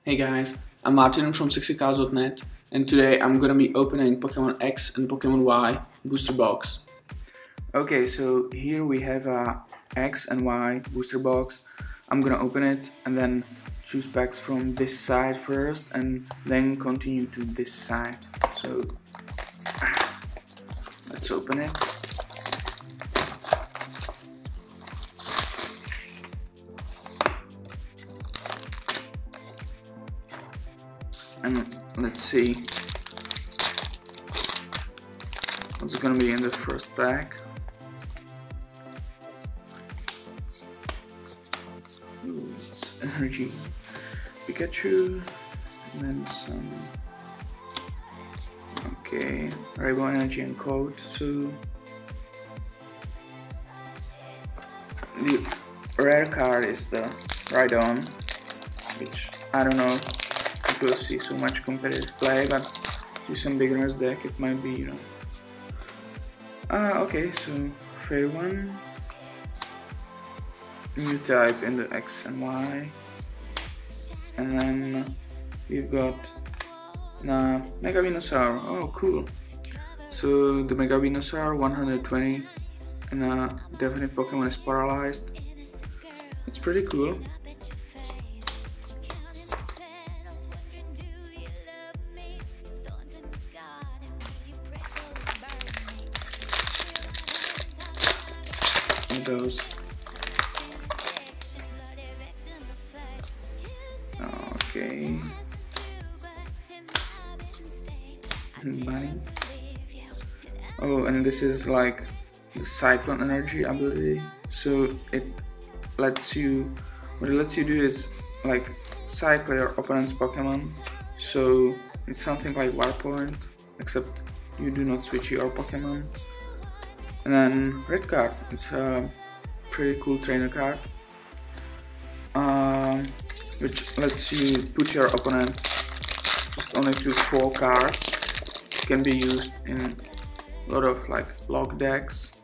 Hey guys, I'm Martin from SexyCars.net and today I'm gonna be opening Pokemon X and Pokemon Y booster box. Okay, so here we have a X and Y booster box. I'm gonna open it and then choose packs from this side first and then continue to this side. So let's open it. And let's see what's gonna be in the first pack. Ooh, it's Energy Pikachu, and then some. Okay, Rainbow Energy and Code. So the rare card is the Rhydon, which I don't know. We'll see so much competitive play, but to some beginners deck it might be, you know. Okay, so fair one. New type in the X and Y, and then we've got Mega Venusaur. Oh, cool! So the Mega Venusaur 120, and definite Pokemon is paralyzed. It's pretty cool. Those. Okay. Bunny. Oh, and this is like the Cyclone Energy ability. So it lets you. What it lets you do is like cycle your opponent's Pokemon. So it's something like Warpoint, except you do not switch your Pokemon. And then red card, it's a pretty cool trainer card, which lets you put your opponent just only to 4 cards. It can be used in a lot of like log decks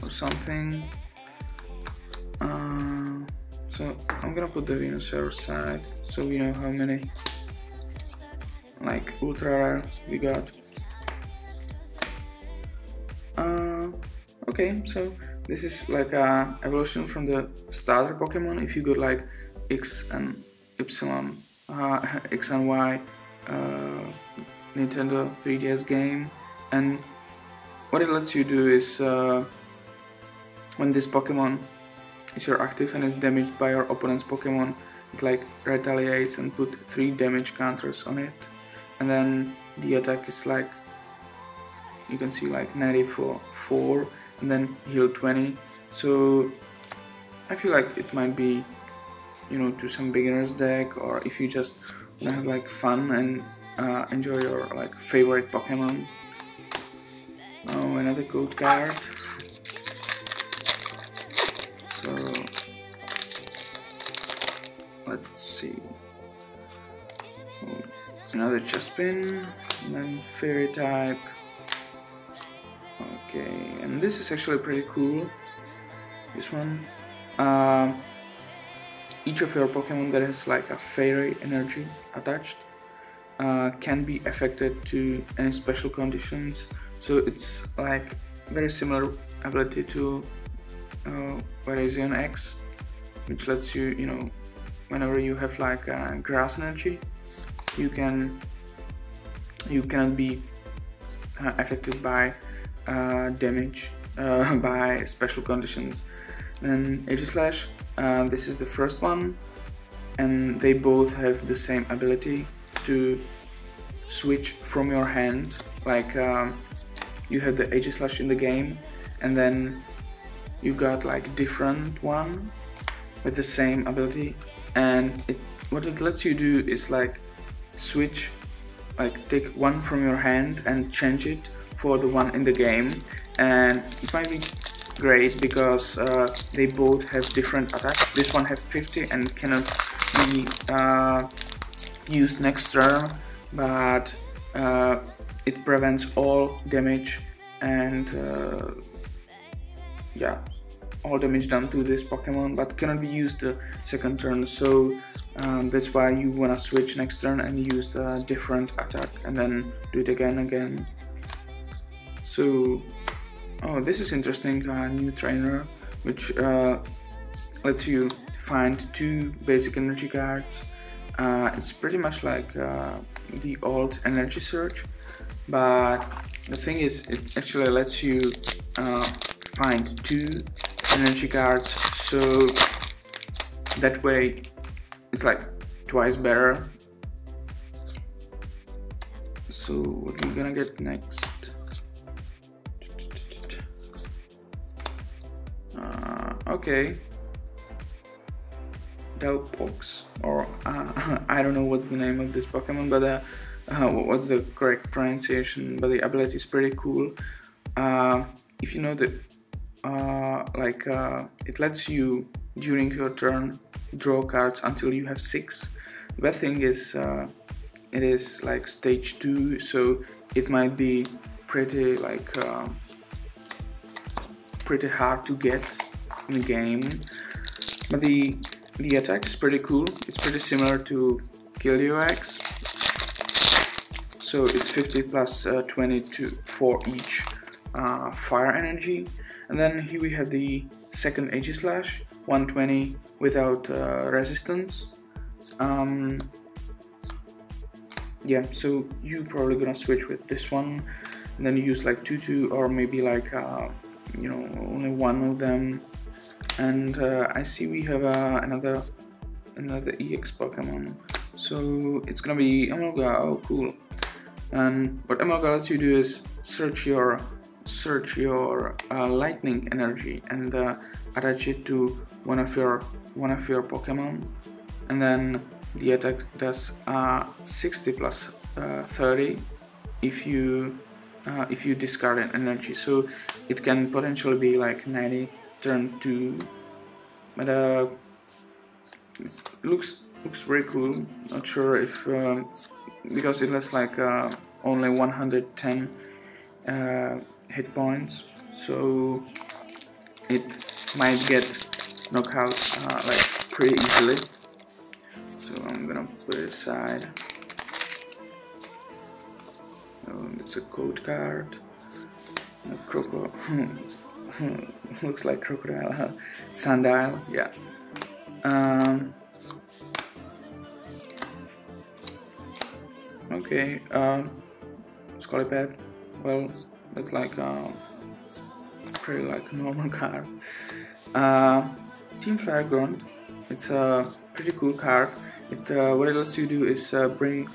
or something. So I'm gonna put the Venusaur aside so we know how many like ultra rare we got. Okay, so this is like a evolution from the starter Pokemon. If you got like X and Y Nintendo 3DS game, and what it lets you do is when this Pokemon is your active and is damaged by your opponent's Pokemon, it like retaliates and put 3 damage counters on it, and then the attack is like, you can see like 94 and then heal 20. So I feel like it might be, you know, to some beginners deck, or if you just wanna have like fun and enjoy your like favorite Pokemon. Oh, another code card. So let's see. Oh, another Chespin, and then Fairy type. Okay, and this is actually pretty cool. This one. Each of your Pokemon that has like a Fairy energy attached can be affected to any special conditions. So it's like very similar ability to Virizion X, which lets you, you know, whenever you have like grass energy, you cannot be affected by damage by special conditions. And Aegislash, this is the first one, and they both have the same ability to switch from your hand. Like you have the Aegislash in the game, and then you've got like different one with the same ability, and what it lets you do is like switch, like take one from your hand and change it for the one in the game, and it might be great because they both have different attacks. This one has 50 and cannot be used next turn, but it prevents all damage, and yeah, all damage done to this Pokemon, but cannot be used the second turn, so that's why you wanna switch next turn and use the different attack and then do it again. So, oh, this is interesting, new trainer, which lets you find 2 basic energy cards. It's pretty much like the old energy search, but the thing is, it actually lets you find 2 energy cards, so that way it's like twice better. So what are we gonna get next? Okay, Delpox, or I don't know what's the name of this Pokemon, but what's the correct pronunciation, but the ability is pretty cool. If you know that it lets you during your turn draw cards until you have 6. The bad thing is it is like stage 2, so it might be pretty pretty hard to get in the game, but the attack is pretty cool. It's pretty similar to Kildeox, so it's 50 plus 20 for each fire energy. And then here we have the second Aegislash, 120 without resistance. Yeah, so you probably gonna switch with this one, and then you use like 2 or maybe like you know, only one of them. And I see we have another EX Pokemon, so it's gonna be Emolga. Oh, cool. And what Emolga lets you do is search your lightning energy and attach it to one of your Pokemon, and then the attack does 60 plus 30 if you discard an energy, so it can potentially be like 90 turn 2, but it looks very cool. Not sure if because it has like only 110 hit points, so it might get knocked out like pretty easily. So I'm gonna put it aside. Oh, it's a code card. Looks like Crocodile. Sandile, yeah. Okay, Scolipede. Well, that's like pretty like a normal card. Team Flare Grunt. It's a pretty cool card. What it lets you do is bring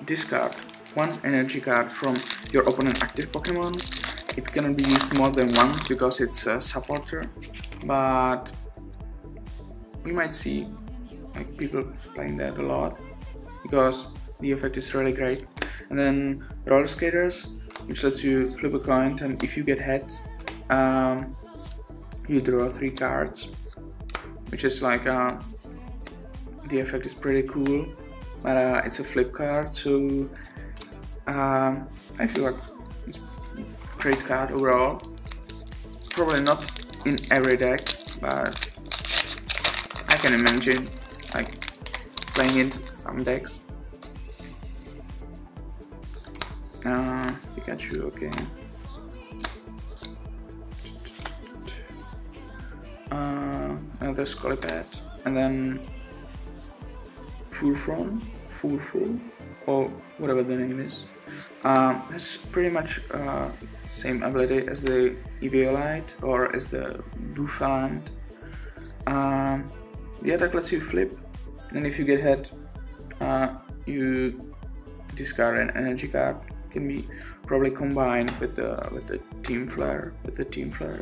discard 1 energy card from your opponent active Pokemon. It cannot be used more than once because it's a supporter, but we might see like people playing that a lot because the effect is really great. And then Roller Skaters, which lets you flip a coin, and if you get heads, you draw 3 cards, which is like the effect is pretty cool, but it's a flip card, so I feel like it's a great card overall. Probably not in every deck, but I can imagine like playing into some decks. Pikachu, okay. Another Scolipede, and then Furfrou, or whatever the name is. Has pretty much same ability as the Eviolite or as the Bouffalant. The attack lets you flip, and if you get hit, you discard an energy card. Can be probably combined with the Team Flare,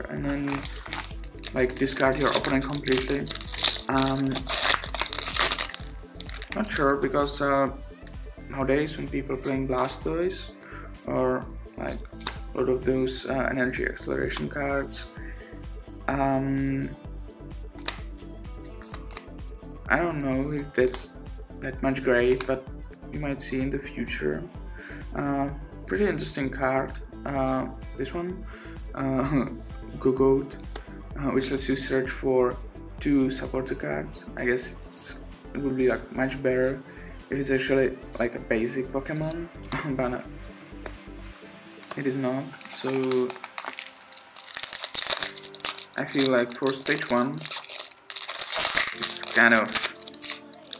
and then like discard your opponent completely. Not sure, because nowadays when people playing Blastoise or like a lot of those energy acceleration cards, I don't know if that's that much great, but you might see in the future. Pretty interesting card, this one. Gogoat, which lets you search for 2 supporter cards. I guess it would be like much better if it's actually like a basic Pokemon, but no, it is not. So I feel like for stage 1 it's kind of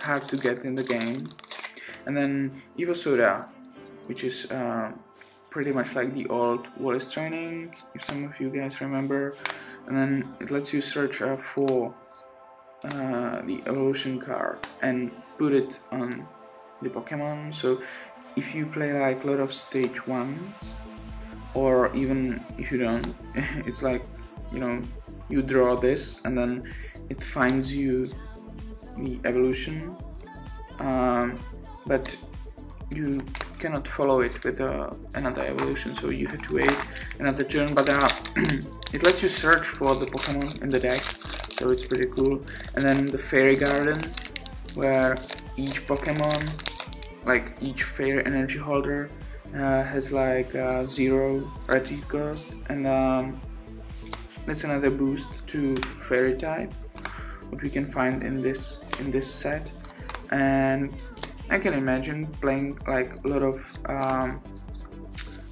hard to get in the game. And then Evosoda, which is pretty much like the old Wallace training, if some of you guys remember. And then it lets you search for the evolution card and put it on the Pokemon. So if you play like a lot of stage 1s, or even if you don't, it's like, you know, you draw this and then it finds you the evolution, but you cannot follow it with another evolution, so you have to wait another turn. But it lets you search for the Pokemon in the deck, so it's pretty cool. And then the Fairy Garden, where each Pokemon, like each Fairy Energy Holder, has like 0 Retreat Cost, and that's another boost to Fairy type, what we can find in this set. And I can imagine playing like a lot of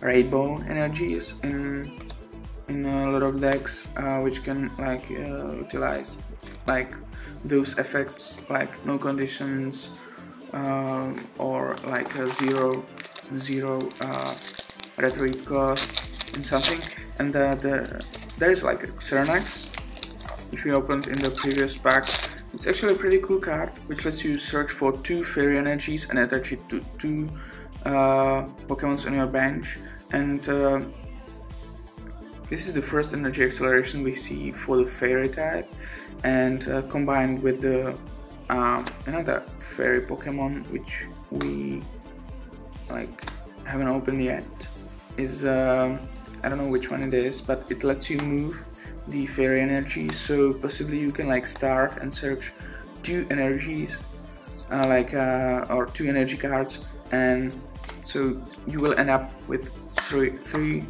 Rainbow energies in a lot of decks, which can like utilize like those effects, like no conditions, or like a zero retreat cost and something. And there's like Xernex, which we opened in the previous pack. It's actually a pretty cool card, which lets you search for 2 Fairy energies and attach it to 2 Pokemons on your bench. And this is the first energy acceleration we see for the Fairy type, and combined with the another Fairy Pokemon, which we like haven't opened yet, is I don't know which one it is, but it lets you move the Fairy energy, so possibly you can like start and search 2 energies, or 2 energy cards, and so you will end up with three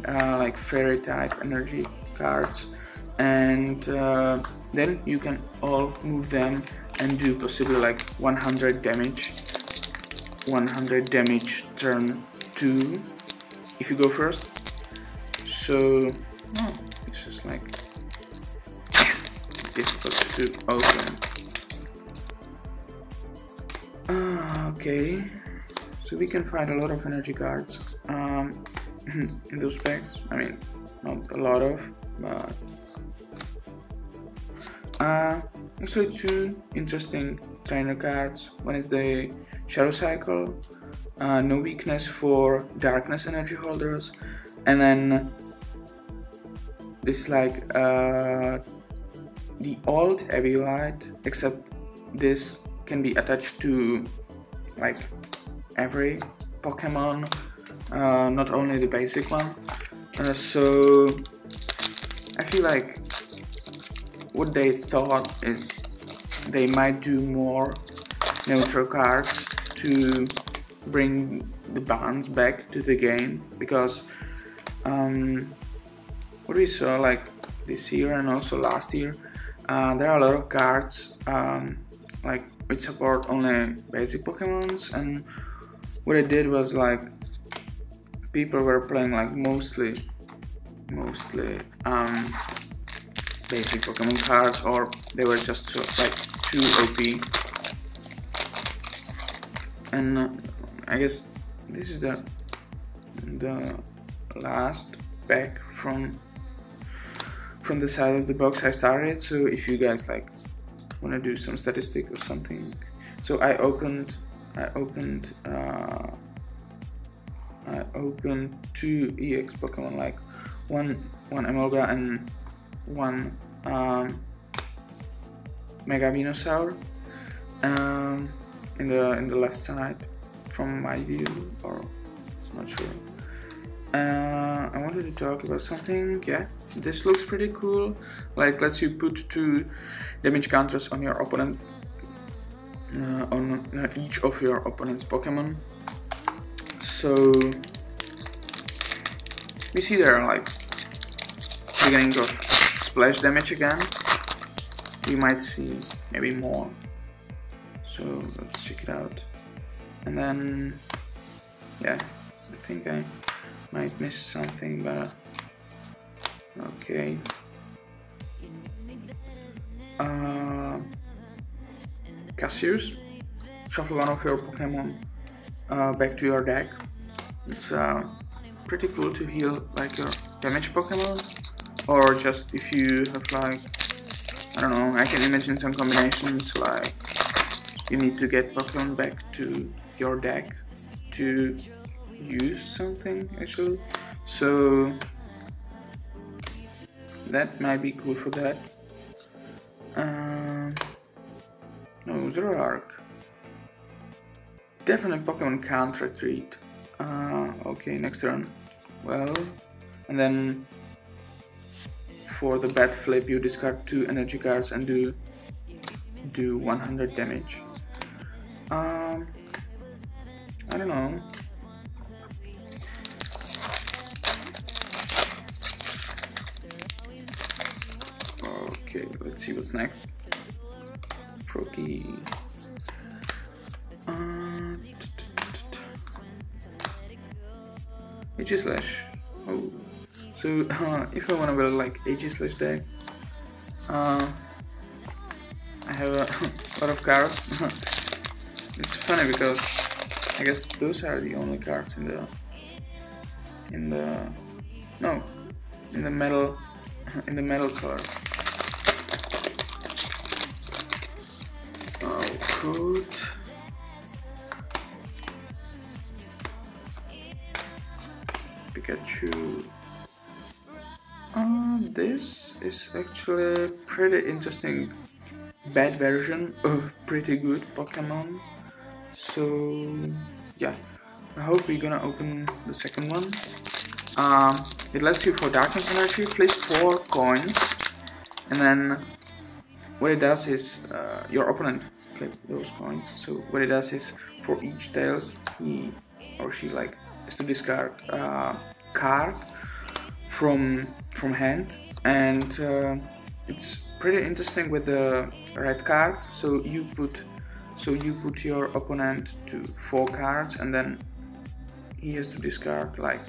like Fairy type energy cards, and then you can all move them and do possibly like 100 damage turn 2 if you go first. So it's just like difficult to open. Okay, so we can find a lot of energy cards in those packs. I mean, not a lot of, but actually 2 interesting trainer cards. One is the Shadow Cycle, no weakness for darkness energy holders, and then this is like the old Eviolite, except this can be attached to like every Pokemon, not only the basic one. So I feel like what they thought is they might do more neutral cards to bring the balance back to the game, because what we saw like this year and also last year, there are a lot of cards like which support only basic Pokemons, and what it did was like people were playing like mostly basic Pokemon cards, or they were just so, like too OP. And I guess this is the last pack from the side of the box I started. So if you guys like want to do some statistic or something, so I opened 2 EX Pokemon, like one Emolga and one Mega Venusaur, in the left side from my view, or not sure. I wanted to talk about something. Yeah, this looks pretty cool. Like, lets you put 2 damage counters on your opponent, on each of your opponent's Pokemon. So we see there are like beginning of splash damage again. We might see maybe more. So let's check it out. And then, yeah, I think I might miss something, but okay. Cassius, shuffle one of your Pokemon back to your deck. It's pretty cool to heal like your damage Pokemon, or just if you have like, I don't know, I can imagine some combinations like you need to get Pokemon back to your deck to use something actually, so that might be cool for that. No, Zoroark. Definitely Pokemon can't retreat. Okay, next turn. Well, and then for the bat flip you discard 2 energy cards and do 100 damage. I don't know. Okay, let's see what's next. Froakie. Aegislash. Oh, so if I wanna build like Aegislash deck, I have a lot of cards. It's funny because I guess those are the only cards in the metal color. Oh, good. Pikachu. This is actually a pretty interesting bad version of pretty good Pokemon. So yeah, I hope we're gonna open the second one. It lets you for Darkness Energy flip 4 coins, and then what it does is your opponent flip those coins. So what it does is for each tails he or she like is to discard a card from hand, and it's pretty interesting with the red card. So you put your opponent to 4 cards, and then he has to discard like,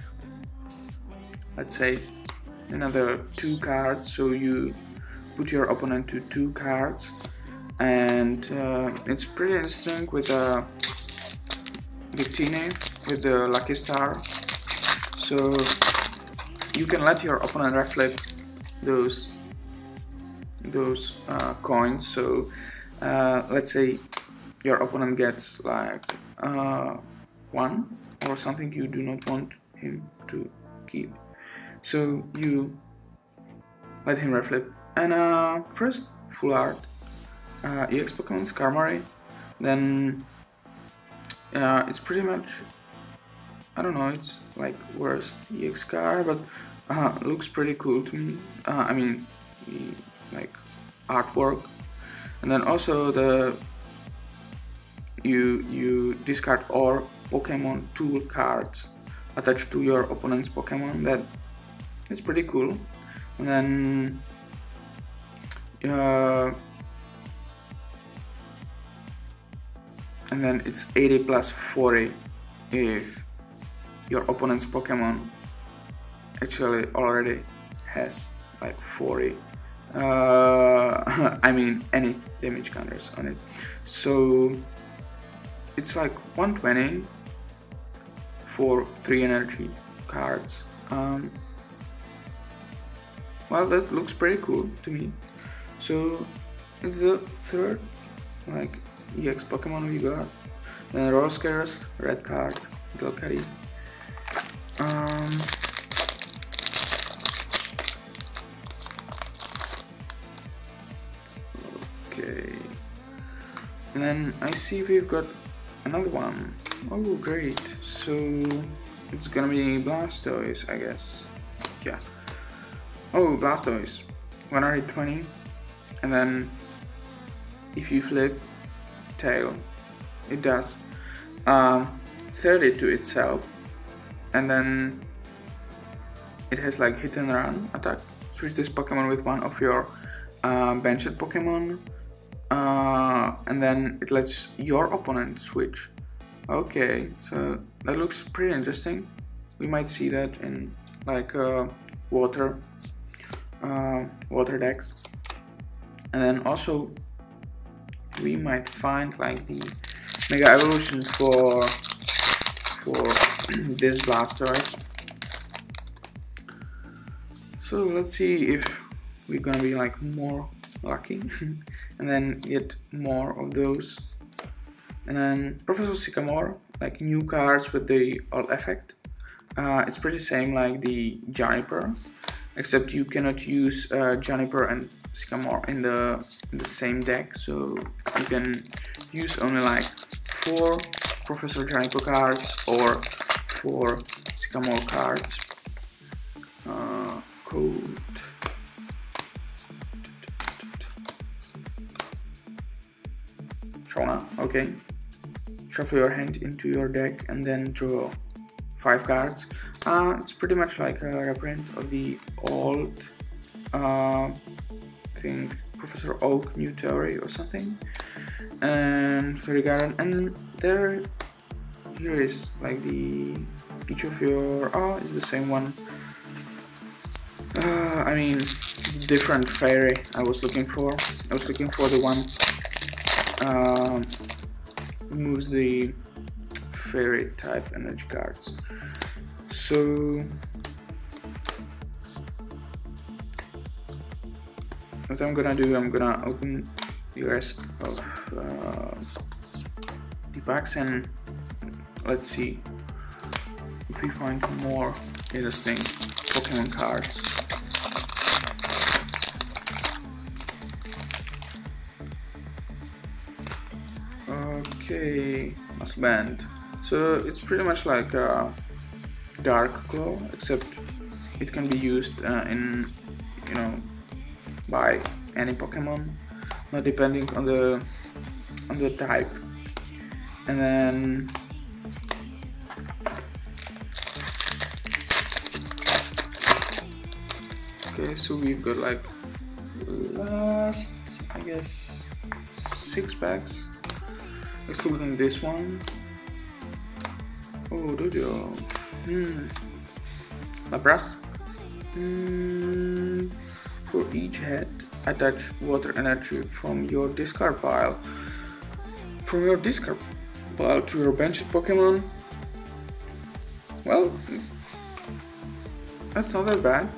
let's say, another 2 cards. So you put your opponent to 2 cards, and it's pretty interesting with Victini with the Lucky Star. So you can let your opponent reflect those coins. So let's say your opponent gets like 1 or something you do not want him to keep, so you let him reflip. And first full art EX Pokemon Skarmory, then it's pretty much, I don't know, it's like worst EX Scar, but looks pretty cool to me. I mean, the like artwork, and then also the you discard all Pokemon tool cards attached to your opponent's Pokemon. That is pretty cool. And then it's 80 plus 40 if your opponent's Pokemon actually already has like 40 I mean any damage counters on it. So it's like 120 for 3 energy cards. Well, that looks pretty cool to me. So it's the third like EX Pokemon we got. Then Rollscares, red card, Delcatty. Okay, and then I see we've got another one. Oh great, so it's gonna be Blastoise, I guess. Yeah. Oh, Blastoise, 120, and then if you flip tail, it does 30 to itself, and then it has like hit and run attack, switch this Pokemon with one of your benched Pokemon, and then it lets your opponent switch. Okay, so that looks pretty interesting. We might see that in like water decks, and then also we might find like the Mega Evolution for this Blastoise. So let's see if we're gonna be like more lucky and then get more of those. And then Professor Sycamore, like new cards with the alt effect. It's pretty same like the Juniper, except you cannot use Juniper and Sycamore in the same deck, so you can use only like 4 Professor Juniper cards or 4 Sycamore cards. Code. Shona, okay. Shuffle your hand into your deck and then draw 5 cards. It's pretty much like a reprint of the old think Professor Oak New Theory or something, and Fairy Garden, and here is like the each of your it's the same one. I mean different fairy I was looking for. I was looking for the one moves the fairy type energy cards. So what I'm gonna do, I'm gonna open the rest of the packs and let's see if we find more interesting Pokemon cards. Okay, Moss Band. So it's pretty much like a Dark Glow, except it can be used in, you know, by any Pokemon, not depending on the type. And then okay, so we've got like last, I guess, 6 packs, excluding this one. Oh, Dojo. Lapras. For each head, attach water energy from your discard pile. From your discard pile to your benched Pokemon. Well, that's not that bad.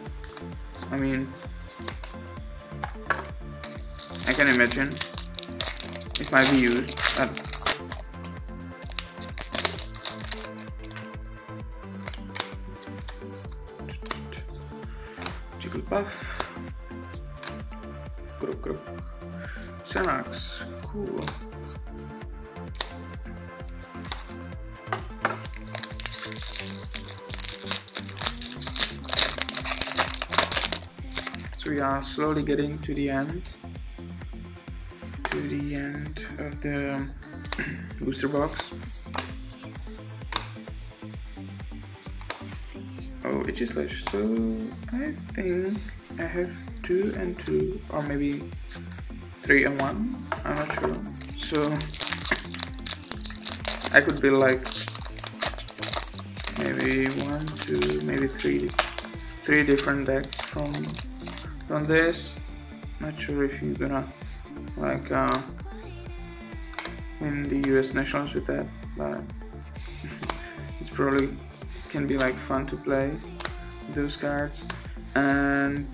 I mean, I can imagine it might be used. Jigglypuff, Crook, Xanax, cool. So we are slowly getting to the end of the booster box. Oh, Aegislash. So I think I have 2 and 2, or maybe 3 and 1. I'm not sure. So I could build like maybe 1, 2, maybe 3 different decks from this. Not sure if you're gonna like win the US Nationals with that, but it's probably can be like fun to play those cards. And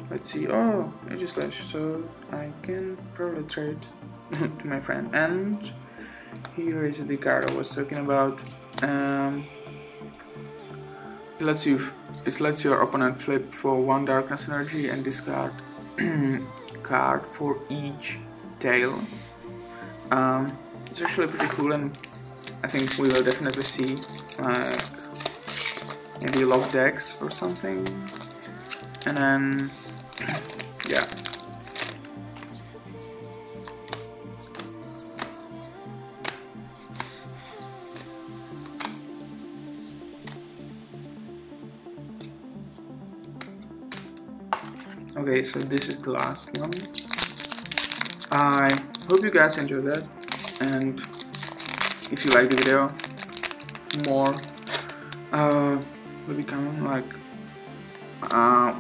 let's see. Oh, Aegislash. So I can probably trade to my friend. And here is the card I was talking about. It lets your opponent flip for 1 darkness energy and discard card for each tail. It's actually pretty cool, and I think we will definitely see maybe lock decks or something, and then yeah. Okay, so this is the last one. I hope you guys enjoyed that, and if you like the video, more will be coming. Like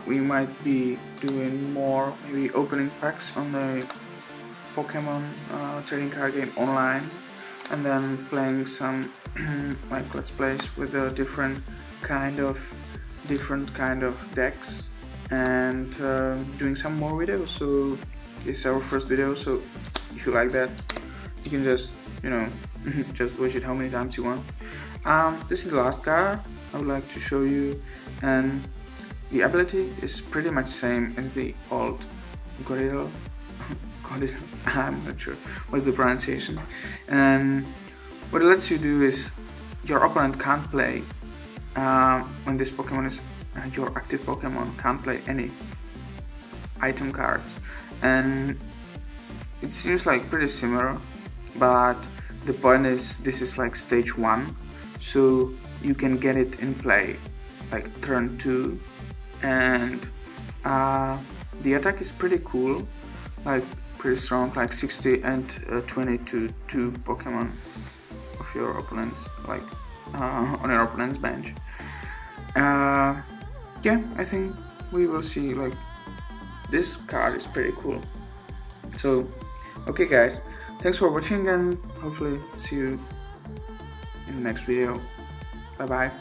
we might be doing more, maybe opening packs on the Pokemon trading card game online, and then playing some like let's plays with a different kind of decks, and doing some more videos. So this is our first video, so if you like that, you can just, you know, just watch it how many times you want. This is the last card I would like to show you, and the ability is pretty much same as the old Gorilla. I'm not sure what's the pronunciation. And what it lets you do is your opponent can't play when this Pokemon is your active Pokemon can't play any item cards, and it seems like pretty similar, but the point is this is like stage 1, so you can get it in play like turn 2, and the attack is pretty cool, like pretty strong, like 60 and 20 to 2 Pokemon of your opponents, like on your opponent's bench. Yeah, I think we will see, like this card is pretty cool. So okay guys, thanks for watching, and hopefully see you in the next video. Bye bye.